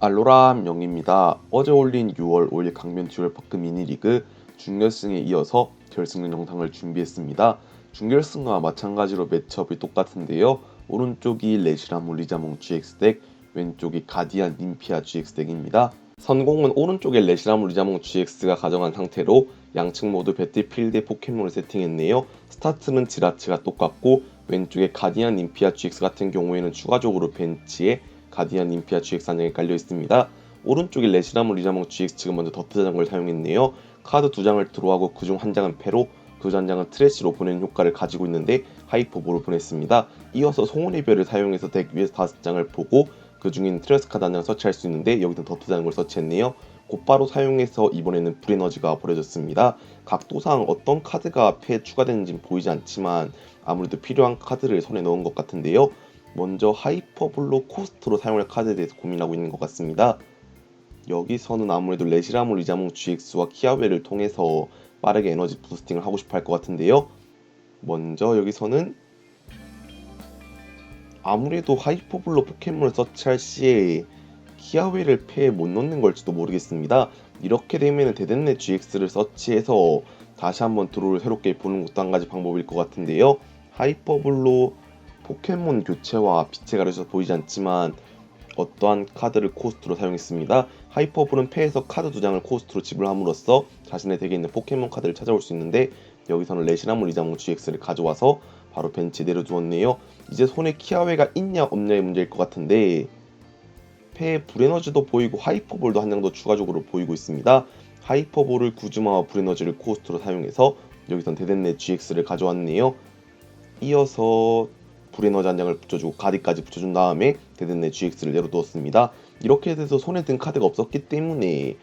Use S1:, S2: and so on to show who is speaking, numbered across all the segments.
S1: 알로라 영입니다. 어제 올린 6월 5일 강변 듀얼파크 미니리그 준결승에 이어서 결승전 영상을 준비했습니다. 준결승과 마찬가지로 매치업이 똑같은데요. 오른쪽이 레시라몰 리자몽 GX 덱, 왼쪽이 가디안 님피아 GX 덱입니다. 선공은 오른쪽에 레시라몰 리자몽 GX가 가져간 상태로 양측 모두 배틀필드에 포켓몬을 세팅했네요. 스타트는 지라츠가 똑같고 왼쪽에 가디안 님피아 GX 같은 경우에는 추가적으로 벤치에 가디안 님피아 GX 한 장이 깔려 있습니다. 오른쪽에 레시라몰 리자몽 GX가 먼저 더트 자전거를 사용했네요. 카드 2장을 드로우하고 그중 한 장은 패로, 그 한 장은 트래시로 보내는 효과를 가지고 있는데 하이퍼볼을 보냈습니다. 이어서 송은의 별을 사용해서 덱 위에서 5장을 보고 그 중인 트레스 카드 한 장 서치할 수 있는데 여기서 더트 자전거를 서치했네요. 곧바로 사용해서 이번에는 불에너지가 버려졌습니다. 각도상 어떤 카드가 패에 추가되는지는 보이지 않지만 아무래도 필요한 카드를 손에 넣은 것 같은데요. 먼저 하이퍼블로 코스트로 사용할 카드에 대해서 고민하고 있는 것 같습니다. 여기서는 아무래도 레시라몰 리자몽 GX와 키아웨를 통해서 빠르게 에너지 부스팅을 하고 싶어 할 것 같은데요. 먼저 여기서는 아무래도 하이퍼블로 포켓몬을 서치할 시에 키아웨를 패에 못 넣는 걸지도 모르겠습니다. 이렇게 되면 데덴네 GX를 서치해서 다시 한번 드로우를 새롭게 보는 것도 한 가지 방법일 것 같은데요. 하이퍼블로 포켓몬 교체와 빛의 가려져서 보이지 않지만 어떠한 카드를 코스트로 사용했습니다. 하이퍼볼은 패에서 카드 2장을 코스트로 지불함으로써 자신의 덱에 있는 포켓몬 카드를 찾아올 수 있는데 여기서는 레시나몰 리자몽 GX를 가져와서 바로 벤치에 내려두었네요. 이제 손에 키아웨가 있냐 없냐의 문제일 것 같은데 패에 불에너지도 보이고 하이퍼볼도 한 장 더 추가적으로 보이고 있습니다. 하이퍼볼을 구즈마와 불에너지를 코스트로 사용해서 여기선 데덴네 GX를 가져왔네요. 이어서 불에너지 한 장을 붙여주고 가디까지 붙여준 다음에 데덴네 GX를 내려두었습니다. 이렇게 돼서 손에 든 카드가 없었기 때문에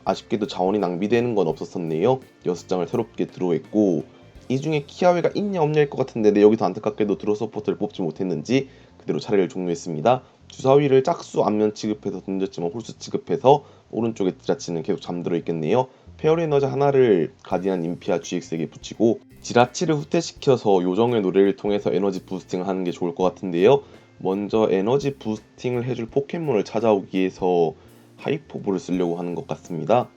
S1: 아쉽게도 자원이 낭비되는 건 없었었네요. 6장을 새롭게 드로우했고 이 중에 키아웨가 있냐 없냐일 것 같은데 여기서 안타깝게도 드로우 서포트를 뽑지 못했는지 그대로 차례를 종료했습니다. 주사위를 짝수 앞면 취급해서 던졌지만 홀수 취급해서 오른쪽에 지라치는 계속 잠들어 있겠네요. 페어 에너지 하나를 가디안 임피아 GX에게 붙이고 지라치를 후퇴시켜서 요정의 노래를 통해서 에너지 부스팅을 하는 게 좋을 것 같은데요. 먼저 에너지 부스팅을 해줄 포켓몬을 찾아오기 위해서 하이퍼볼을 쓰려고 하는 것 같습니다.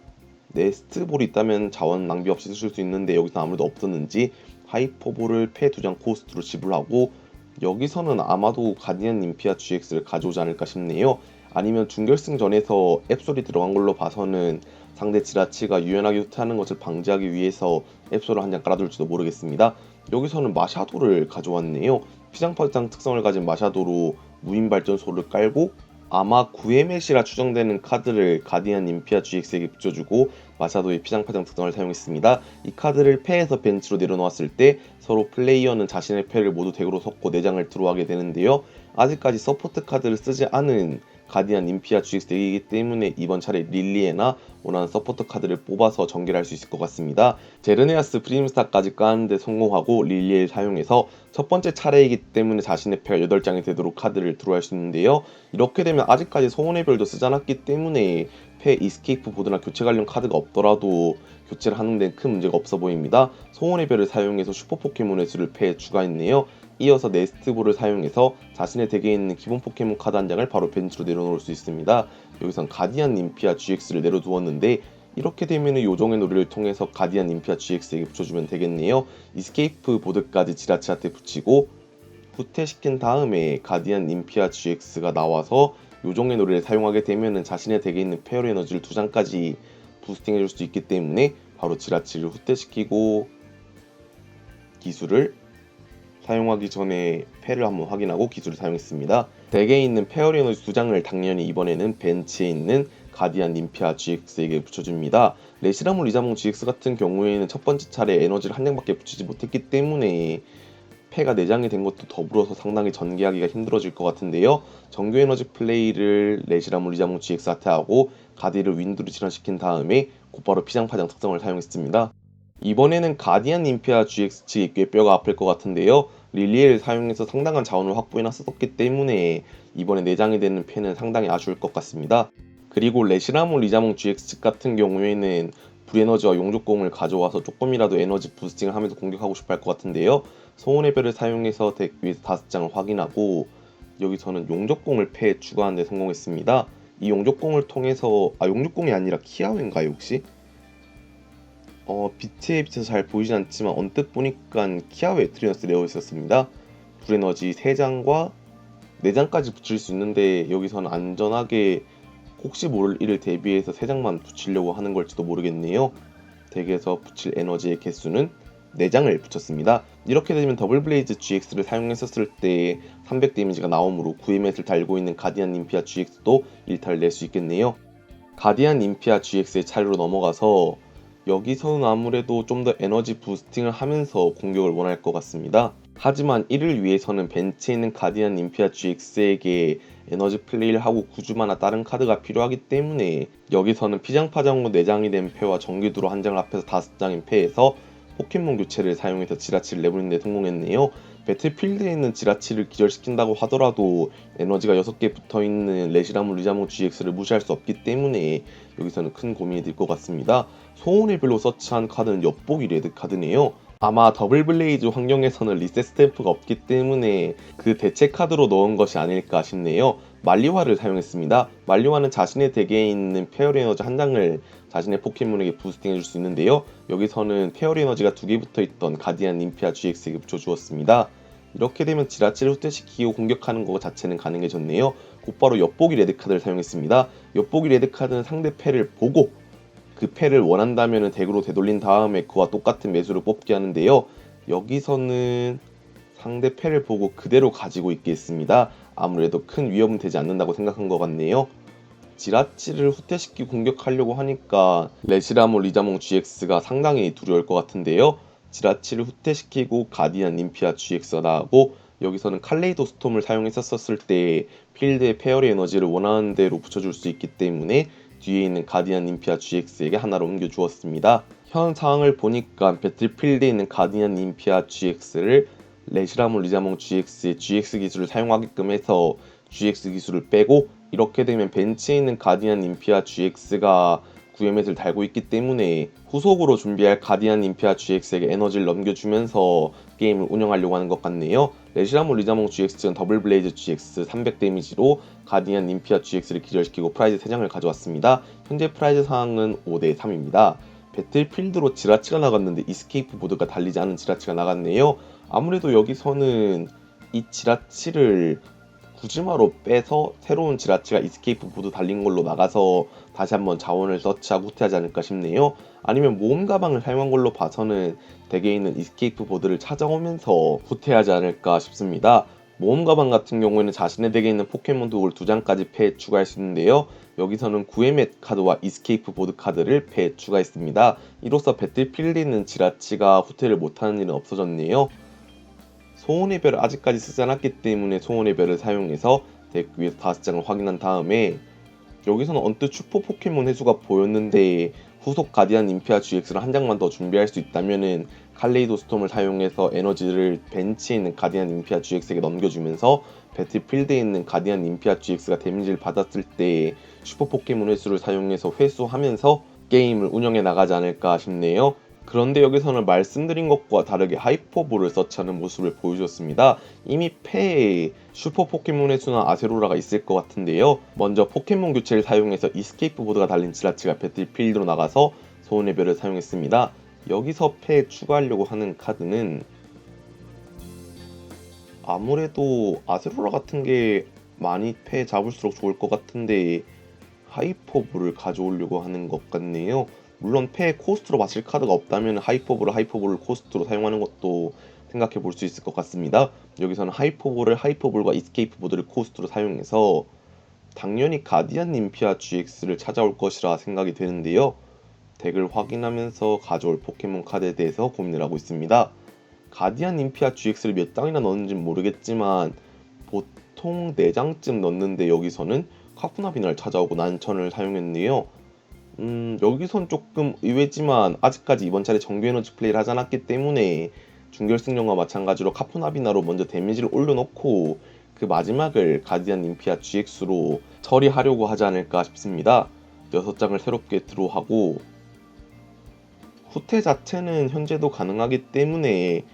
S1: 네스트볼이 있다면 자원 낭비 없이 쓸 수 있는데 여기서 아무래도 없었는지 하이퍼볼을 패 2장 코스트로 지불하고 여기서는 아마도 가디안 님피아 GX를 가져오지 않을까 싶네요. 아니면 준결승 전에서 앱솔이 들어간 걸로 봐서는 상대 지라치가 유연하게 후퇴하는 것을 방지하기 위해서 앱솔을 한 장 깔아둘지도 모르겠습니다. 여기서는 마샤도를 가져왔네요. 피장파장 특성을 가진 마샤도로 무인 발전소를 깔고 아마 9MLC라 추정되는 카드를 가디안 임피아 GX에게 붙여주고 마샤도의 피장파장 특성을 사용했습니다. 이 카드를 패에서 벤치로 내려놓았을 때 서로 플레이어는 자신의 패를 모두 덱으로 섞고 4장을 들어가게 되는데요. 아직까지 서포트 카드를 쓰지 않은 가디안 임피아 GX 덱이기 때문에 이번 차례 릴리에나 원하는 서포터 카드를 뽑아서 전개를 할 수 있을 것 같습니다. 제르네아스 프리즘스타까지 까는데 성공하고 릴리에를 사용해서 첫 번째 차례이기 때문에 자신의 패가 8장이 되도록 카드를 드로우할 수 있는데요. 이렇게 되면 아직까지 소원의 별도 쓰지 않았기 때문에 패 이스케이프 보드나 교체 관련 카드가 없더라도 교체를 하는 데는 큰 문제가 없어 보입니다. 소원의 별을 사용해서 슈퍼 포켓몬의 수를 패에 추가했네요. 이어서 네스트볼을 사용해서 자신의 덱에 있는 기본 포켓몬 카드 한 장을 바로 벤치로 내려놓을 수 있습니다. 여기선 가디안 님피아 GX를 내려두었는데 이렇게 되면 요정의 노래를 통해서 가디안 님피아 GX에게 붙여주면 되겠네요. 이스케이프 보드까지 지라치한테 붙이고 후퇴시킨 다음에 가디안 님피아 GX가 나와서 요정의 노래를 사용하게 되면 자신의 덱에 있는 페어 에너지를 2장까지 부스팅해줄 수 있기 때문에 바로 지라치를 후퇴시키고 기술을 사용하기 전에 패를 한번 확인하고 기술을 사용했습니다. 덱에 있는 페어 에너지 2장을 당연히 이번에는 벤치에 있는 가디안 님피아 GX에게 붙여줍니다. 레시라몰 리자몽 GX 같은 경우에는 첫 번째 차례 에너지를 한 장밖에 붙이지 못했기 때문에 패가 4장이 된 것도 더불어서 상당히 전개하기가 힘들어질 것 같은데요. 정규 에너지 플레이를 레시라몰 리자몽 GX 하태하고 가디를 윈드로 진화시킨 다음에 곧바로 피장파장 특성을 사용했습니다. 이번에는 가디안 님피아 GX 측이 꽤 뼈가 아플 것 같은데요. 릴리에를 사용해서 상당한 자원을 확보해놨었기 때문에 이번에 4장이 되는 패는 상당히 아쉬울 것 같습니다. 그리고 레시라몰 리자몽 GX 측 같은 경우에는 불에너지와 용족공을 가져와서 조금이라도 에너지 부스팅을 하면서 공격하고 싶어 할 것 같은데요. 소원의 별을 사용해서 덱 위에서 5장을 확인하고 여기서는 용족공을 패에 추가하는 데 성공했습니다. 이 용족공을 통해서 용족공이 아니라 키아웨인가요 혹시? 빛에 비춰서 잘 보이진 않지만 언뜻 보니까 키아웨 트리너스 레어 있었습니다. 불에너지 3장과 4장까지 붙일 수 있는데 여기서는 안전하게 혹시 모를 일을 대비해서 3장만 붙이려고 하는 걸지도 모르겠네요. 덱에서 붙일 에너지의 개수는 4장을 붙였습니다. 이렇게 되면 더블 블레이즈 GX를 사용했었을 때 300 데미지가 나오므로 9회맷을 달고 있는 가디안 님피아 GX도 1타를 낼 수 있겠네요. 가디안 님피아 GX의 차례로 넘어가서 여기서는 아무래도 좀 더 에너지 부스팅을 하면서 공격을 원할 것 같습니다. 하지만 이를 위해서는 벤치에 있는 가디안 님피아 GX에게 에너지 플레이를 하고 구주마나 다른 카드가 필요하기 때문에 여기서는 피장파장으로 4장이 된 패와 정규두로 한 장을 합해서 5장인 패에서 포켓몬 교체를 사용해서 지라치를 내보내는 데 성공했네요. 배틀필드에 있는 지라치를 기절시킨다고 하더라도 에너지가 6개 붙어있는 레시라무 리자몽 GX를 무시할 수 없기 때문에 여기서는 큰 고민이 될 것 같습니다. 소원의 별로 서치한 카드는 엿보기 레드 카드네요. 아마 더블 블레이즈 환경에서는 리셋 스탬프가 없기 때문에 그 대체 카드로 넣은 것이 아닐까 싶네요. 말리화를 사용했습니다. 말리화는 자신의 덱에 있는 페어리 에너지 한 장을 자신의 포켓몬에게 부스팅해줄 수 있는데요. 여기서는 페어리 에너지가 2개 붙어있던 가디안 님피아 GX에게 붙여주었습니다. 이렇게 되면 지라치를 후퇴시키고 공격하는 것 자체는 가능해졌네요. 곧바로 엿보기 레드카드를 사용했습니다. 엿보기 레드카드는 상대 패를 보고 그 패를 원한다면 덱으로 되돌린 다음에 그와 똑같은 매수를 뽑게 하는데요. 여기서는 상대 패를 보고 그대로 가지고 있겠습니다. 아무래도 큰 위협은 되지 않는다고 생각한 것 같네요. 지라치를 후퇴시키고 공격하려고 하니까 레시라모 리자몽 GX가 상당히 두려울 것 같은데요. 지라치를 후퇴시키고 가디안 님피아 GX가 나오고 여기서는 칼레이도 스톰을 사용했었을 때 필드의 페어리 에너지를 원하는 대로 붙여줄 수 있기 때문에 뒤에 있는 가디안 님피아 GX에게 하나를 옮겨주었습니다. 현 상황을 보니까 배틀필드에 있는 가디안 님피아 GX를 레시라모 리자몽 GX의 GX 기술을 사용하게끔 해서 GX 기술을 빼고 이렇게 되면 벤치에 있는 가디안 님피아 GX가 9회맷을 달고 있기 때문에 후속으로 준비할 가디안 님피아 GX에게 에너지를 넘겨주면서 게임을 운영하려고 하는 것 같네요. 레시라모 리자몽 GX는 더블 블레이즈 GX 300 데미지로 가디안 님피아 GX를 기절시키고 프라이즈 3장을 가져왔습니다. 현재 프라이즈 상황은 5대 3입니다. 배틀필드로 지라치가 나갔는데 이스케이프 보드가 달리지 않은 지라치가 나갔네요. 아무래도 여기서는 이 지라치를 구즈마로 빼서 새로운 지라치가 이스케이프 보드 달린 걸로 나가서 다시 한번 자원을 서치하고 후퇴하지 않을까 싶네요. 아니면 모험 가방을 사용한 걸로 봐서는 덱에 있는 이스케이프 보드를 찾아오면서 후퇴하지 않을까 싶습니다. 모험 가방 같은 경우에는 자신의 덱에 있는 포켓몬 도구를 2장까지 패에 추가할 수 있는데요. 여기서는 구에멧 카드와 이스케이프 보드 카드를 패에 추가했습니다. 이로써 배틀필드에 있는 지라치가 후퇴를 못하는 일은 없어졌네요. 소원의 별을 아직까지 쓰지 않았기 때문에 소원의 별을 사용해서 덱 위에서 5장을 확인한 다음에 여기서는 언뜻 슈퍼 포켓몬 회수가 보였는데 후속 가디안 인피아 GX를 한 장만 더 준비할 수 있다면은 칼레이도 스톰을 사용해서 에너지를 벤치에 있는 가디안 인피아 GX에게 넘겨주면서 배틀필드에 있는 가디안 인피아 GX가 데미지를 받았을 때 슈퍼 포켓몬 회수를 사용해서 회수하면서 게임을 운영해 나가지 않을까 싶네요. 그런데 여기서는 말씀드린 것과 다르게 하이퍼볼을 서치하는 모습을 보여주었습니다. 이미 패에 슈퍼 포켓몬의 수나 아세로라가 있을 것 같은데요. 먼저 포켓몬 교체를 사용해서 이스케이프 보드가 달린 지라치가 배틀필드로 나가서 소원의 별을 사용했습니다. 여기서 패에 추가하려고 하는 카드는 아무래도 아세로라 같은 게 많이 패 잡을수록 좋을 것 같은데 하이퍼볼을 가져오려고 하는 것 같네요. 물론 패 코스트로 맞을 카드가 없다면 하이퍼볼을 코스트로 사용하는 것도 생각해 볼 수 있을 것 같습니다. 여기서는 하이퍼볼과 이스케이프 보드를 코스트로 사용해서 당연히 가디안 님피아 GX를 찾아올 것이라 생각이 되는데요. 덱을 확인하면서 가져올 포켓몬 카드에 대해서 고민을 하고 있습니다. 가디안 님피아 GX를 몇 장이나 넣는지는 모르겠지만 보통 4장쯤 넣는데 여기서는 카쿠나비나를 찾아오고 난천을 사용했네요. 여기선 조금 의외지만 아직까지 이번 차례 정규 에너지 플레이를 하지 않았기 때문에 준결승전과 마찬가지로 카푸나비나로 먼저 데미지를 올려놓고 그 마지막을 가디안 님피아 GX로 처리하려고 하지 않을까 싶습니다. 6장을 새롭게 드로우하고 후퇴 자체는 현재도 가능하기 때문에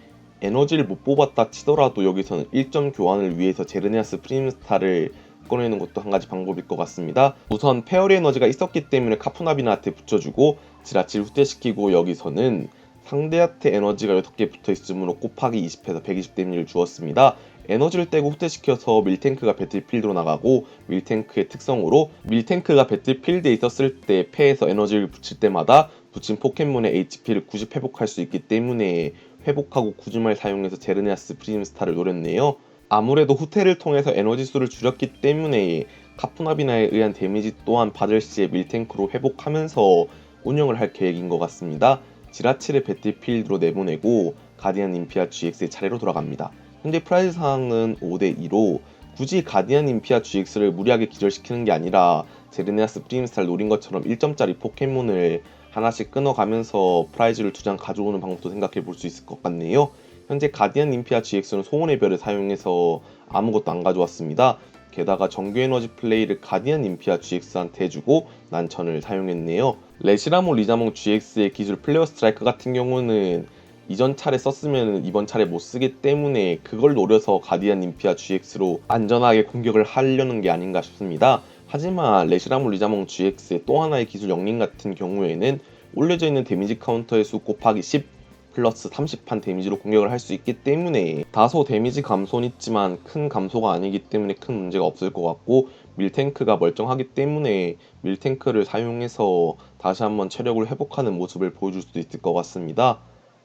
S1: 에너지를 못 뽑았다 치더라도 여기서는 1점 교환을 위해서 제르네아스 프림스타를 꺼내는 것도 한 가지 방법일 것 같습니다. 우선 페어리 에너지가 있었기 때문에 카푸나비나한테 붙여주고 지라치를 후퇴시키고 여기서는 상대한테 에너지가 6개 붙어있으므로 곱하기 20해서 120 데미지를 주었습니다. 에너지를 떼고 후퇴시켜서 밀탱크가 배틀필드로 나가고 밀탱크의 특성으로 밀탱크가 배틀필드에 있었을 때 패에서 에너지를 붙일 때마다 붙인 포켓몬의 HP를 90 회복할 수 있기 때문에 회복하고 구즈마를 사용해서 제르네아스 프리즘스타를 노렸네요. 아무래도 후퇴를 통해서 에너지 수를 줄였기 때문에 카푸나비나에 의한 데미지 또한 받을 시에 밀탱크로 회복하면서 운영을 할 계획인 것 같습니다. 지라치를 배틀필드로 내보내고 가디안 임피아 GX의 차례로 돌아갑니다. 현재 프라이즈 상황은 5대2로 굳이 가디안 임피아 GX를 무리하게 기절시키는 게 아니라 제르네아스 프리즘스타를 노린 것처럼 1점짜리 포켓몬을 하나씩 끊어가면서 프라이즈를 2장 가져오는 방법도 생각해 볼 수 있을 것 같네요. 현재 가디안 임피아 GX는 소원의 별을 사용해서 아무것도 안 가져왔습니다. 게다가 정규 에너지 플레이를 가디안 임피아 GX한테 해주고 난천을 사용했네요. 레시라모 리자몽 GX의 기술 플레어 스트라이크 같은 경우는 이전 차례 썼으면 이번 차례 못 쓰기 때문에 그걸 노려서 가디안 임피아 GX로 안전하게 공격을 하려는 게 아닌가 싶습니다. 하지만 레시라모 리자몽 GX의 또 하나의 기술 영린 같은 경우에는 올려져 있는 데미지 카운터의 수 곱하기 10 플러스 30판 데미지로 공격을 할 수 있기 때문에 다소 데미지 감소는 있지만 큰 감소가 아니기 때문에 큰 문제가 없을 것 같고 밀탱크가 멀쩡하기 때문에 밀탱크를 사용해서 다시 한번 체력을 회복하는 모습을 보여줄 수도 있을 것 같습니다.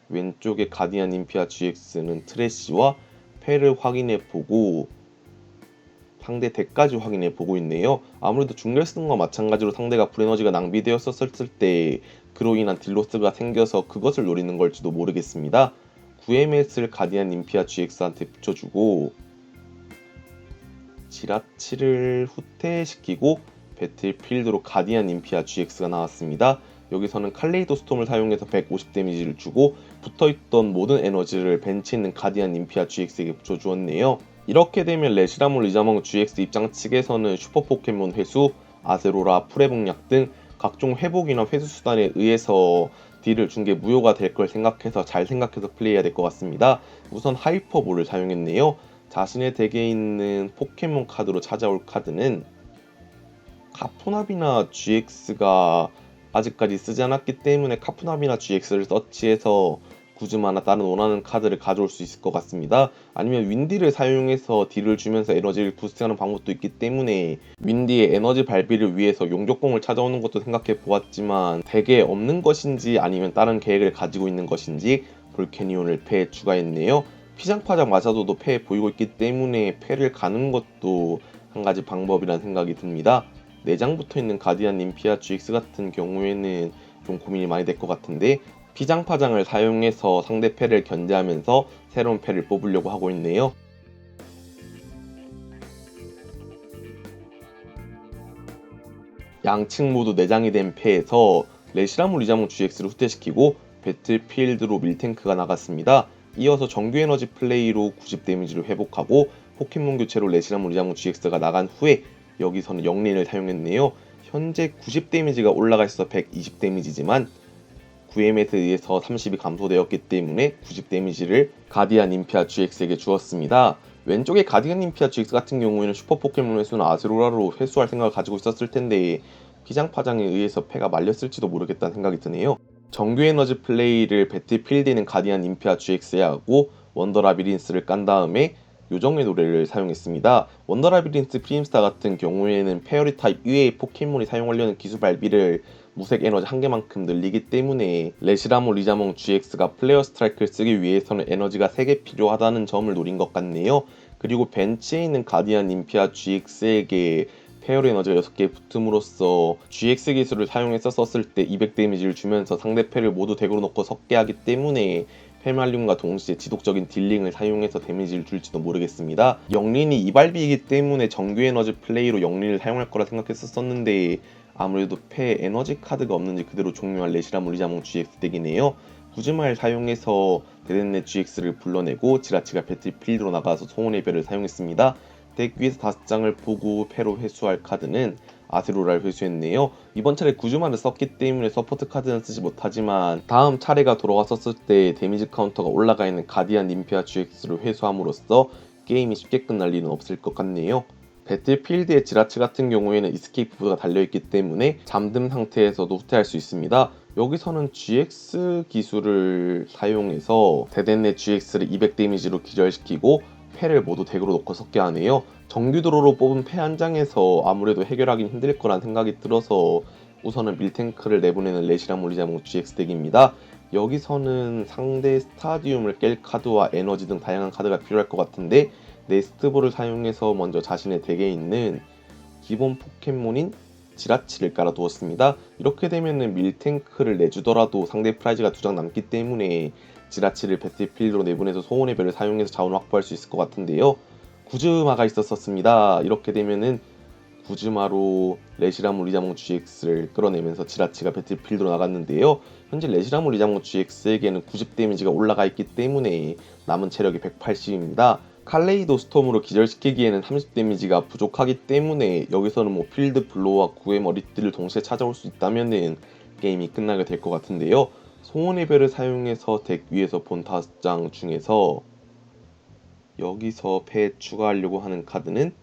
S1: 왼쪽에 가디안 임피아 GX는 트래쉬와 패를 확인해 보고 상대 덱까지 확인해 보고 있네요. 아무래도 중결승과 마찬가지로 상대가 불에너지가 낭비되었었을 때 그로 인한 딜로스가 생겨서 그것을 노리는 걸지도 모르겠습니다. 9MS를 가디안 임피아 GX한테 붙여주고 지라치를 후퇴시키고 배틀필드로 가디안 임피아 GX가 나왔습니다. 여기서는 칼레이도 스톰을 사용해서 150 데미지를 주고 붙어있던 모든 에너지를 벤치에 있는 가디안 임피아 GX에게 붙여주었네요. 이렇게 되면 레시라몬 리자몽 GX 입장 측에서는 슈퍼 포켓몬 회수, 아세로라, 프레복약 등 각종 회복이나 회수 수단에 의해서 딜을 준 게 무효가 될 걸 생각해서 잘 생각해서 플레이해야 될 것 같습니다. 우선 하이퍼볼을 사용했네요. 자신의 덱에 있는 포켓몬 카드로 찾아올 카드는 카푸나비나 GX가 아직까지 쓰지 않았기 때문에 카푸나비나 GX를 서치해서 구즈마나 다른 원하는 카드를 가져올 수 있을 것 같습니다. 아니면 윈디를 사용해서 딜을 주면서 에너지를 부스팅하는 방법도 있기 때문에 윈디의 에너지 발비를 위해서 용족공을 찾아오는 것도 생각해 보았지만 덱에 없는 것인지 아니면 다른 계획을 가지고 있는 것인지 볼케니온을 패에 추가했네요. 피장파장 마사도도 패에 보이고 있기 때문에 패를 가는 것도 한 가지 방법이라는 생각이 듭니다. 4장 붙어있는 가디안 임피아 GX 같은 경우에는 좀 고민이 많이 될 것 같은데 피장파장을 사용해서 상대 패를 견제하면서 새로운 패를 뽑으려고 하고 있네요. 양측 모두 4장이 된 패에서 레시라모 리자몽 GX를 후퇴시키고 배틀필드로 밀탱크가 나갔습니다. 이어서 정규 에너지 플레이로 90 데미지를 회복하고 포켓몬 교체로 레시라모 리자몽 GX가 나간 후에 여기서는 영린을 사용했네요. 현재 90 데미지가 올라가 있어 120 데미지지만 9M에 의해서 30이 감소되었기 때문에 90 데미지를 가디안 임피아 GX에게 주었습니다. 왼쪽에 가디안 임피아 GX 같은 경우에는 슈퍼 포켓몬 회수는 아세로라로 회수할 생각을 가지고 있었을 텐데 피장파장에 의해서 패가 말렸을지도 모르겠다는 생각이 드네요. 정규 에너지 플레이를 배틀필드에 있는 가디안 임피아 GX에 하고 원더라비린스를 깐 다음에 요정의 노래를 사용했습니다. 원더라비린스 프림스타 같은 경우에는 페어리 타입 이외의 포켓몬이 사용하려는 기술 발비를 무색 에너지 한 개만큼 늘리기 때문에 레시라모 리자몽 GX가 플레어 스트라이크를 쓰기 위해서는 에너지가 3개 필요하다는 점을 노린 것 같네요. 그리고 벤치에 있는 가디안 임피아 GX에게 페어리 에너지가 6개 붙음으로써 GX 기술을 사용해서 썼을 때 200 데미지를 주면서 상대 패를 모두 덱으로 넣고 섞게 하기 때문에 페말륨과 동시에 지속적인 딜링을 사용해서 데미지를 줄지도 모르겠습니다. 영린이 이발비이기 때문에 정규 에너지 플레이로 영린을 사용할 거라 생각했었는데 아무래도 패 에너지 카드가 없는지 그대로 종료할 레시라모 리자몽 GX 덱이네요. 구즈마를 사용해서 데덴네 GX를 불러내고 지라치가 배틀필드로 나가서 소원의 별을 사용했습니다. 덱 위에서 5장을 보고 패로 회수할 카드는 아세로라를 회수했네요. 이번 차례 구즈마를 썼기 때문에 서포트 카드는 쓰지 못하지만 다음 차례가 돌아왔었을 때 데미지 카운터가 올라가 있는 가디안 임피아 GX를 회수함으로써 게임이 쉽게 끝날 일은 없을 것 같네요. 배틀필드의 지라치 같은 경우에는 이스케이프 보드가 달려있기 때문에 잠든 상태에서도 후퇴할 수 있습니다. 여기서는 GX 기술을 사용해서 대덴네 GX를 200 데미지로 기절시키고 패를 모두 덱으로 넣고 섞게 하네요. 정규 드로로 뽑은 패 한 장에서 아무래도 해결하긴 힘들 거란 생각이 들어서 우선은 밀탱크를 내보내는 레시랑 물리자몽 GX 덱입니다. 여기서는 상대 스타디움을 깰 카드와 에너지 등 다양한 카드가 필요할 것 같은데 네스트볼을 사용해서 먼저 자신의 덱에 있는 기본 포켓몬인 지라치를 깔아두었습니다. 이렇게 되면은 밀탱크를 내주더라도 상대 프라이즈가 2장 남기 때문에 지라치를 배틀필드로 내보내서 소원의 별을 사용해서 자원 확보할 수 있을 것 같은데요. 구즈마가 있었습니다. 이렇게 되면은 구즈마로 레시라무 리자몽 GX를 끌어내면서 지라치가 배틀필드로 나갔는데요. 현재 레시라무 리자몽 GX에게는 90 데미지가 올라가 있기 때문에 남은 체력이 180입니다. 칼레이도 스톰으로 기절시키기에는 30 데미지가 부족하기 때문에 여기서는 뭐 필드 블로와 구의 머리띠를 동시에 찾아올 수 있다면은 게임이 끝나게 될 것 같은데요. 소원의 별을 사용해서 덱 위에서 본 5장 중에서 여기서 패에 추가하려고 하는 카드는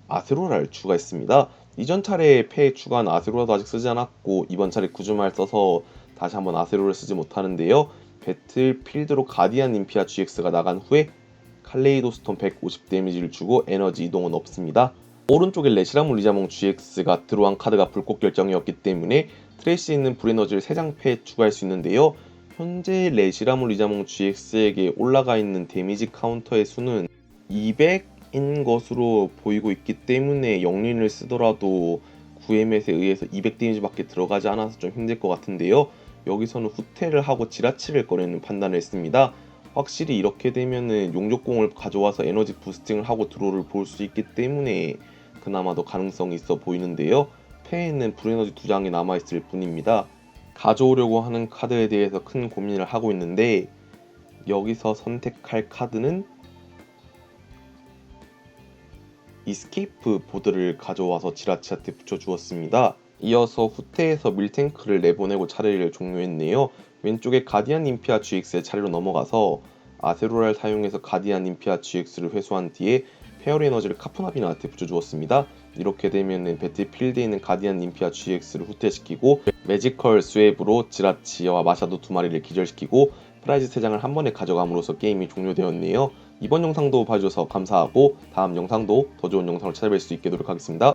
S1: 아세로라를 추가했습니다. 이전 차례에 패에 추가한 아세로라도 아직 쓰지 않았고 이번 차례 구즈마를 써서 다시 한번 아세로를 쓰지 못하는데요. 배틀필드로 가디안 임피아 GX가 나간 후에 칼레이도 스톤 150 데미지를 주고 에너지 이동은 없습니다. 오른쪽에 레시라무 리자몽 GX가 들어간 카드가 불꽃 결정이었기 때문에 트레이스에 있는 불에너지를 3장 패에 추가할 수 있는데요. 현재 레시라무 리자몽 GX에게 올라가 있는 데미지 카운터의 수는 200인 것으로 보이고 있기 때문에 영린을 쓰더라도 9M에 의해서 200 데미지밖에 들어가지 않아서 좀 힘들 것 같은데요. 여기서는 후퇴를 하고 지라치를 꺼내는 판단을 했습니다. 확실히 이렇게 되면은 용족공을 가져와서 에너지 부스팅을 하고 드로우를 볼 수 있기 때문에 그나마 더 가능성이 있어 보이는데요. 패에는 불에너지 2장이 남아있을 뿐입니다. 가져오려고 하는 카드에 대해서 큰 고민을 하고 있는데 여기서 선택할 카드는 이스케이프 보드를 가져와서 지라치한테 붙여주었습니다. 이어서 후퇴해서 밀탱크를 내보내고 차례를 종료했네요. 왼쪽에 가디안 임피아 GX의 차례로 넘어가서 아세로라를 사용해서 가디안 임피아 GX를 회수한 뒤에 페어리 에너지를 카푸나비나한테 붙여주었습니다. 이렇게 되면 배틀필드에 있는 가디안 임피아 GX를 후퇴시키고 매지컬 스웨브로 지라치와 마샤도 2마리를 기절시키고 프라이즈 3장을 한 번에 가져감으로써 게임이 종료되었네요. 이번 영상도 봐주셔서 감사하고 다음 영상도 더 좋은 영상을 찾아뵐 수 있게 노력하겠습니다.